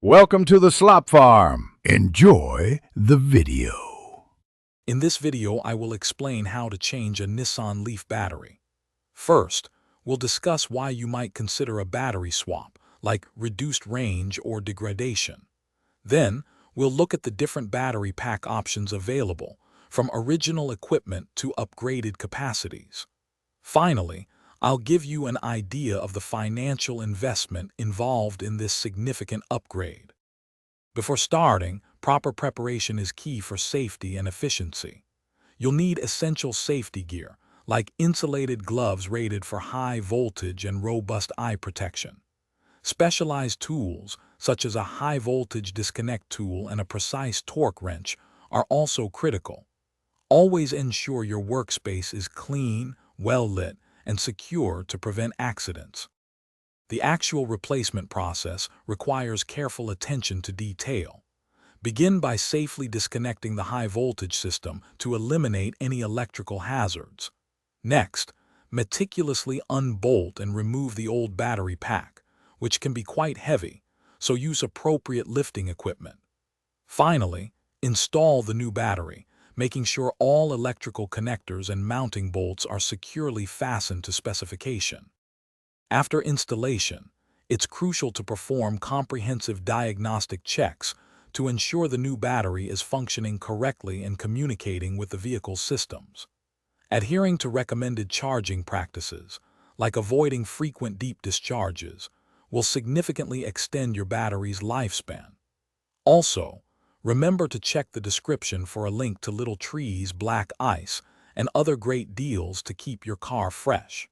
Welcome to the Slop Farm. Enjoy the video. In this video, I will explain how to change a Nissan Leaf battery. First, we'll discuss why you might consider a battery swap, like reduced range or degradation. Then, we'll look at the different battery pack options available, from original equipment to upgraded capacities. Finally, I'll give you an idea of the financial investment involved in this significant upgrade. Before starting, proper preparation is key for safety and efficiency. You'll need essential safety gear, like insulated gloves rated for high voltage and robust eye protection. Specialized tools, such as a high-voltage disconnect tool and a precise torque wrench, are also critical. Always ensure your workspace is clean, well-lit, and secure to prevent accidents. The actual replacement process requires careful attention to detail. Begin by safely disconnecting the high-voltage system to eliminate any electrical hazards. Next, meticulously unbolt and remove the old battery pack, which can be quite heavy, so use appropriate lifting equipment. Finally, install the new battery, making sure all electrical connectors and mounting bolts are securely fastened to specification. After installation, it's crucial to perform comprehensive diagnostic checks to ensure the new battery is functioning correctly and communicating with the vehicle's systems. Adhering to recommended charging practices, like avoiding frequent deep discharges, will significantly extend your battery's lifespan. Also, remember to check the description for a link to Little Tree's black ice and other great deals to keep your car fresh.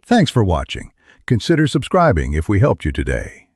Thanks for watching. Consider subscribing if we helped you today.